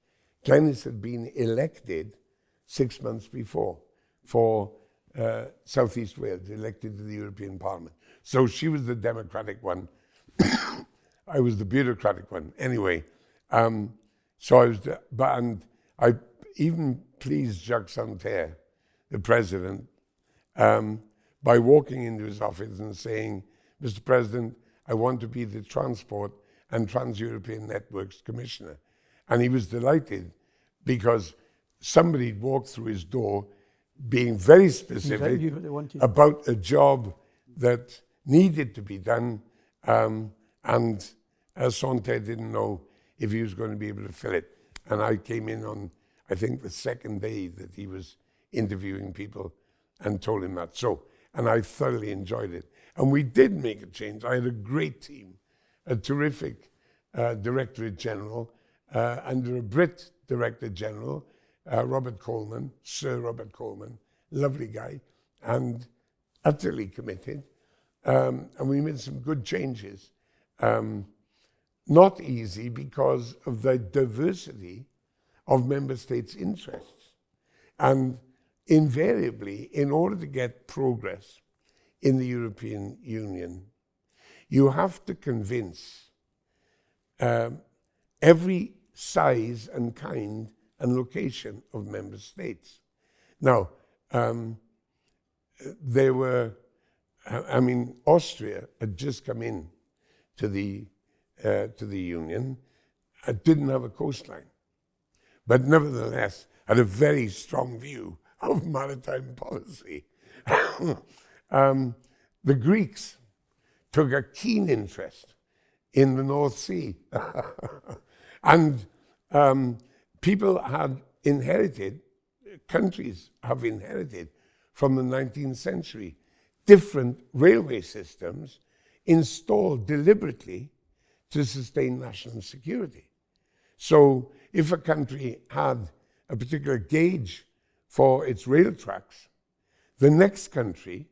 Glenys had been elected 6 months before for South East Wales, elected to the European Parliament. So she was the democratic one. I was the bureaucratic one. Anyway, so I was, and I even pleased Jacques Santer, the president, by walking into his office and saying, Mr. President, I want to be the Transport and Trans-European Networks Commissioner. And he was delighted because somebody walked through his door being very specific about a job that needed to be done, and Santer didn't know if he was going to be able to fill it. And I came in on, I think, the second day that he was interviewing people and told him that. So, and I thoroughly enjoyed it. And we did make a change. I had a great team, a terrific Directorate General, under a Brit Director General, Robert Coleman, Sir Robert Coleman, lovely guy, and utterly committed. And we made some good changes. Not easy because of the diversity of member states' interests. And invariably, in order to get progress in the European Union, you have to convince every size and kind and location of member states. Now, there were, Austria had just come in to the to the Union, didn't have a coastline, but nevertheless had a very strong view of maritime policy. The Greeks took a keen interest in the North Sea. And people had inherited, countries have inherited from the 19th century, different railway systems installed deliberately to sustain national security. So if a country had a particular gauge for its rail tracks, the next country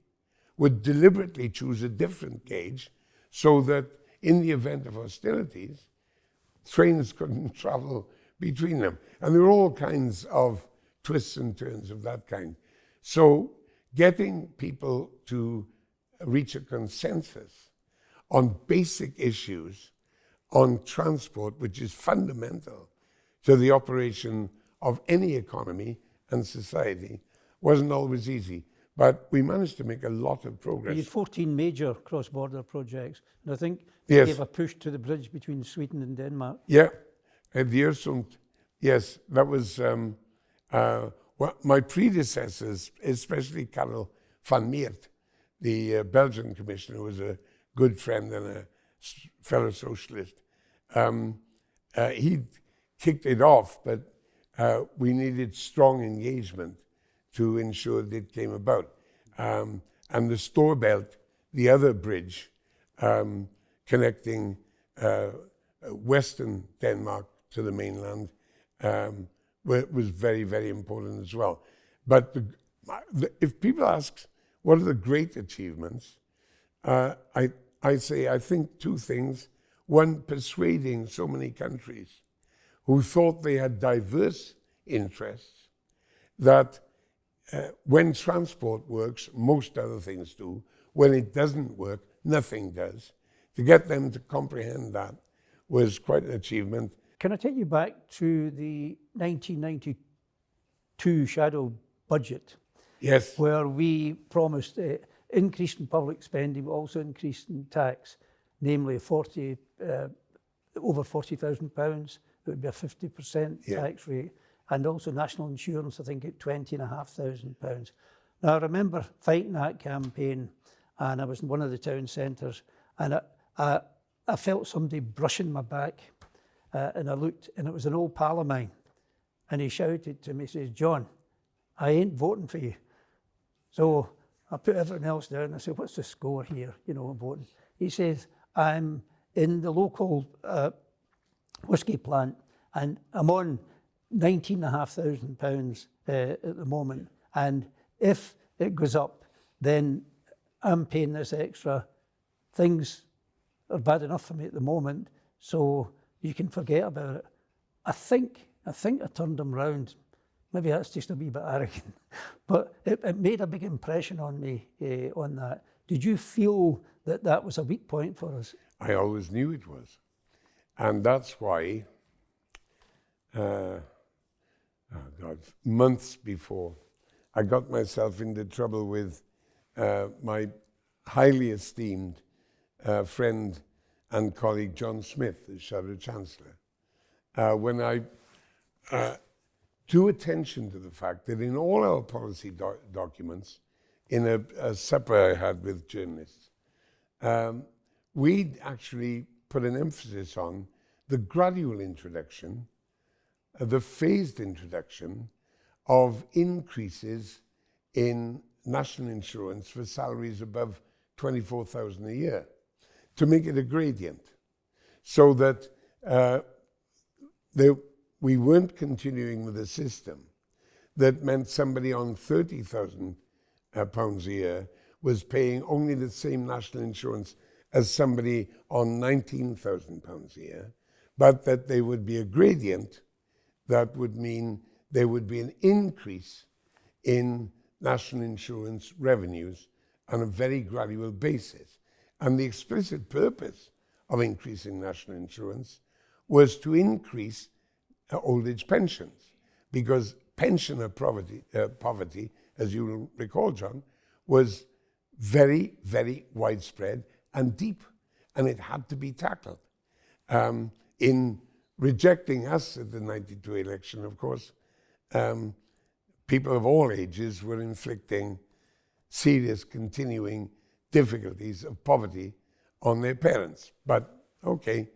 would deliberately choose a different gauge so that in the event of hostilities, trains couldn't travel between them. And there were all kinds of twists and turns of that kind. So getting people to reach a consensus on basic issues on transport, which is fundamental to the operation of any economy and society, wasn't always easy. But we managed to make a lot of progress. You had 14 major cross-border projects, and I think Yes. you gave a push to the bridge between Sweden and Denmark. Yeah, the Øresund, yes, that was my predecessors, especially Karel van Meert, the Belgian commissioner, who was a good friend and a fellow socialist. He kicked it off, but we needed strong engagement to ensure that it came about. And the Storebælt, the other bridge connecting Western Denmark to the mainland, was very, very important as well. But if people ask, what are the great achievements? I say, I think two things. One, persuading so many countries who thought they had diverse interests that when transport works, most other things do. When it doesn't work, nothing does. To get them to comprehend that was quite an achievement. Can I take you back to the 1992 shadow budget? Yes. Where we promised increase in public spending, but also increase in tax, namely over £40,000, it would be a 50% tax rate, and also national insurance, I think, at £20,500. Now, I remember fighting that campaign, and I was in one of the town centres, and I felt somebody brushing my back, and I looked, and it was an old pal of mine, and he shouted to me, he says, "John, I ain't voting for you." So I put everything else down, and I said, "What's the score here, I'm voting?" He says, "I'm in the local whisky plant, and I'm on £19,500 at the moment, and if it goes up, then I'm paying this extra. Things are bad enough for me at the moment, so you can forget about it." I think I turned him round. Maybe that's just a wee bit arrogant, but it made a big impression on me on that. Did you feel that was a weak point for us? I always knew it was. And that's why, months before, I got myself into trouble with my highly esteemed friend and colleague John Smith, the Shadow Chancellor, when I drew attention to the fact that in all our policy documents, in a supper I had with journalists, we'd actually put an emphasis on the gradual introduction, the phased introduction of increases in national insurance for salaries above 24,000 a year, to make it a gradient, so that we weren't continuing with a system that meant somebody on £30,000 a year was paying only the same national insurance as somebody on £19,000 a year, but that there would be a gradient that would mean there would be an increase in national insurance revenues on a very gradual basis. And the explicit purpose of increasing national insurance was to increase old age pensions, because pensioner poverty, as you will recall, John, was very, very widespread and deep, and it had to be tackled. In rejecting us at the 92 election, of course, people of all ages were inflicting serious continuing difficulties of poverty on their parents. But okay,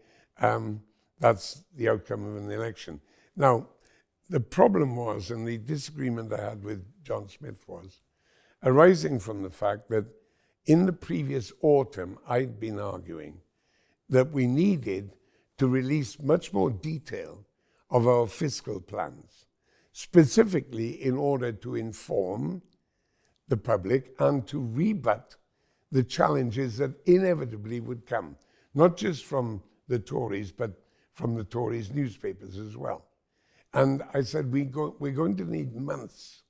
that's the outcome of an election. Now, the problem was, and the disagreement I had with John Smith was, arising from the fact that in the previous autumn, I'd been arguing that we needed to release much more detail of our fiscal plans, specifically in order to inform the public and to rebut the challenges that inevitably would come, not just from the Tories, but from the Tories' newspapers as well. And I said, we're going to need months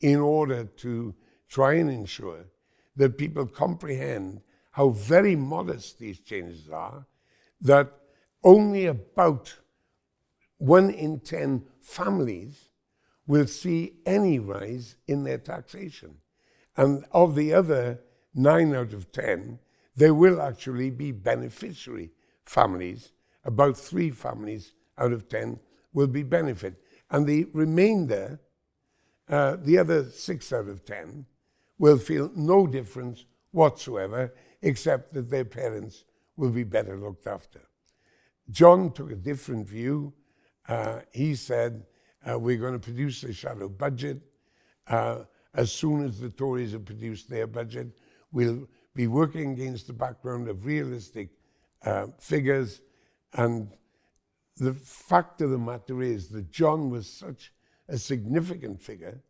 in order to try and ensure that people comprehend how very modest these changes are, that only about 1 in 10 families will see any rise in their taxation. And of the other 9 out of 10, there will actually be beneficiary families. About 3 families out of 10 will be benefit. And the remainder, the other 6 out of 10, will feel no difference whatsoever, except that their parents will be better looked after. John took a different view. He said, we're going to produce a shadow budget. As soon as the Tories have produced their budget, we'll be working against the background of realistic figures. And the fact of the matter is that John was such a significant figure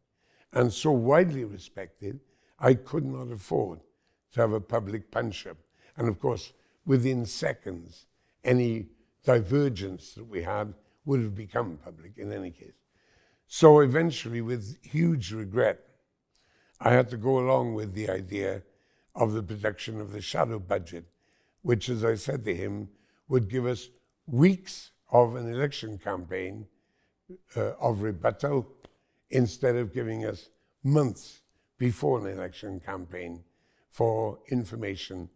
and so widely respected, I could not afford to have a public punch-up. And of course, within seconds, any divergence that we had would have become public in any case. So eventually, with huge regret, I had to go along with the idea of the production of the shadow budget, which, as I said to him, would give us weeks of an election campaign of rebuttal instead of giving us months before an election campaign for information,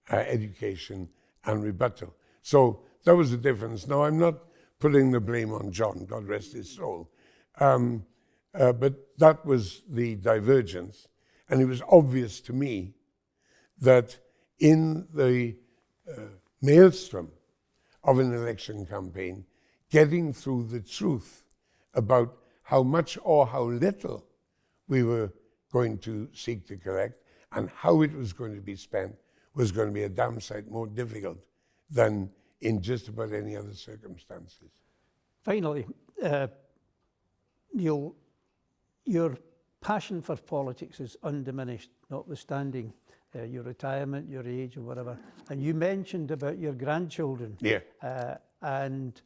education, and rebuttal. So that was the difference. Now, I'm not putting the blame on John, God rest his soul, but that was the divergence. And it was obvious to me that in the maelstrom of an election campaign, getting through the truth about how much or how little we were going to seek to collect and how it was going to be spent was going to be a damn sight more difficult than in just about any other circumstances. Finally, Neil, your passion for politics is undiminished, notwithstanding your retirement, your age, or whatever. And you mentioned about your grandchildren and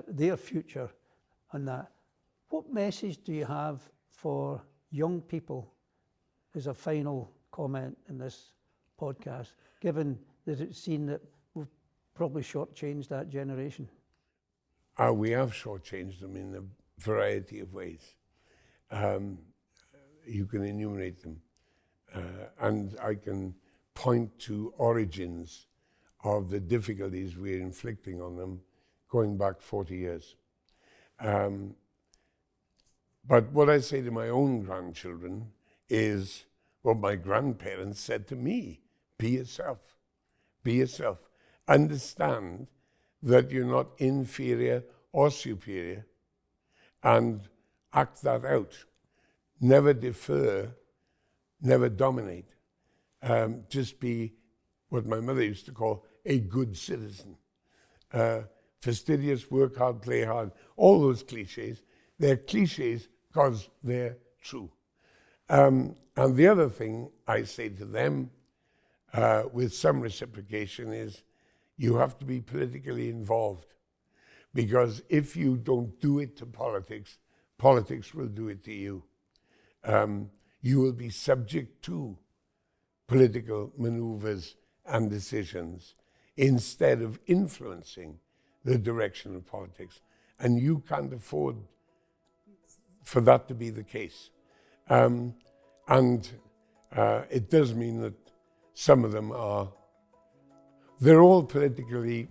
their future on that. What message do you have for young people as a final comment in this podcast, given that it's seen that we've probably shortchanged that generation? We have shortchanged them in a variety of ways. You can enumerate them. And I can point to origins of the difficulties we're inflicting on them going back 40 years. But what I say to my own grandchildren is what my grandparents said to me: be yourself. Be yourself. Understand that you're not inferior or superior, and act that out. Never defer, never dominate. Just be what my mother used to call a good citizen. Fastidious, work hard, play hard, all those cliches. They're cliches because they're true. And the other thing I say to them, with some reciprocation, is you have to be politically involved. Because if you don't do it to politics, politics will do it to you. You will be subject to political maneuvers and decisions instead of influencing the direction of politics. And you can't afford for that to be the case. It does mean that some of them they're all politically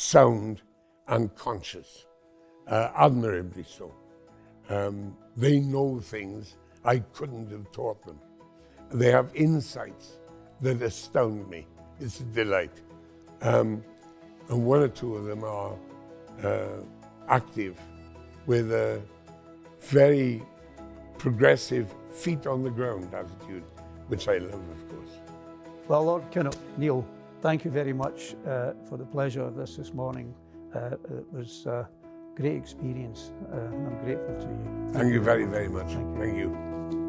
sound and conscious, admirably so. They know things I couldn't have taught them. They have insights that astound me. It's a delight. And one or two of them are active with a very progressive feet on the ground attitude, which I love, of course. Well, Lord Kinnock, Neil, thank you very much for the pleasure of this morning. It was a great experience, and I'm grateful to you. Thank you very, very much. Thank you. Thank you.